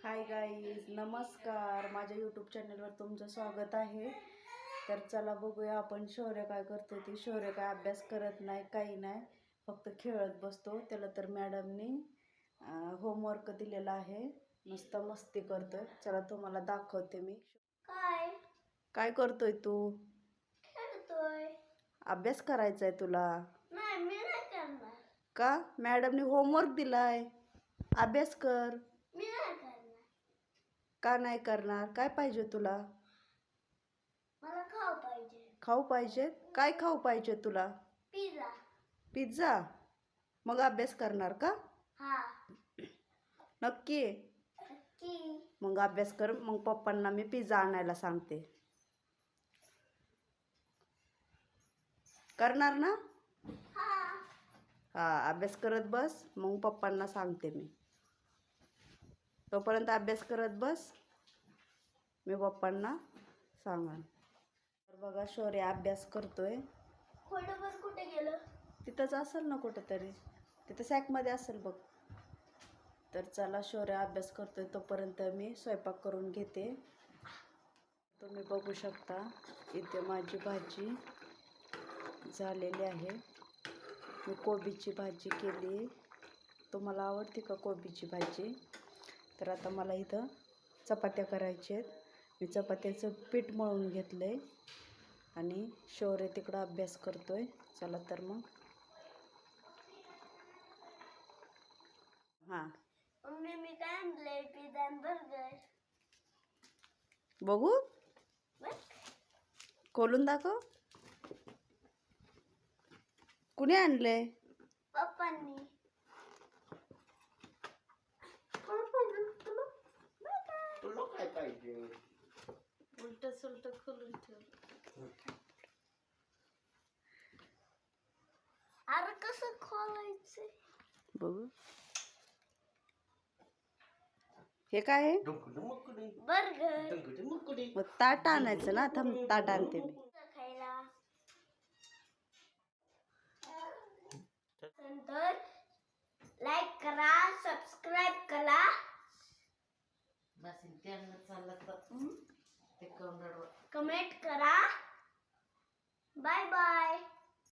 Hi guys, नमस्कार. माझ्या YouTube चॅनलवर तुमचं स्वागत आहे. तर चला बघूया आपण शौर्य काय करतो. ती शौर्य काय अभ्यास करत नाही, काही नाही, फक्त खेळत बसतो. त्याला तर मॅडमनी होमवर्क दिलेला आहे, नुसतं मस्ती करतोय. चला तुम्हाला दाखवते मी. काय करतोय तू? खेळतोय. अभ्यास करायचा आहे तुला? नाही, मी नाही करणार. का? मॅडमनी होमवर्क दिलाय, अभ्यास कर. मी नाही करणार. का नाही करणार? काय पाहिजे तुला? मला खाऊ पाहिजे. खाऊ पाहिजे? काय खाऊ पाहिजे तुला? पिझ्झा. पिझ्झा? मग अभ्यास करणार का? हा. नक्की? नक्की. मग अभ्यास कर. मग पप्पांना मी पिझ्झा आणायला सांगते. करणार ना? हा. हा, अभ्यास करत बस, मग पप्पांना सांगते मी. तोपर्यंत अभ्यास करत बस, मी पप्पांना सांगेन. तर बघा, शौर्य अभ्यास करतोय. खोडवर कुठे गेलं? तिथंच असेल ना कुठंतरी, तिथं सॅकमध्ये असेल बघ. तर चला, शौर्य अभ्यास करतोय, तोपर्यंत मी स्वयंपाक करून घेते. तुम्ही बघू शकता, इथे माझी भाजी झालेली आहे. मी कोबीची भाजी केली. तुम्हाला आवडते का कोबीची भाजी? तर आता मला इथं चपात्या करायच्या आहेत. मी चपात्याचं पीठ मळून घेतलं आहे आणि शौर्य तिकडं अभ्यास करतोय. चला तर मग. हां, मम्मी, मी काय आणलंय? पिझ्झा आणि बर्गर. बघू, खोलून दाखव. कुणी आणलंय? पप्पांनी. तुला काय पाहिजे? उलट सुलट खोलून ठेव. अरे कसं खोलायचं? बघू, हे काय आहे? बर्गर. मग ताट आणायचं ना. थांब, ताट आणते मी. खायला. नंतर लाईक करा, सबस्क्राईब करा. कमेंट करा. Bye bye.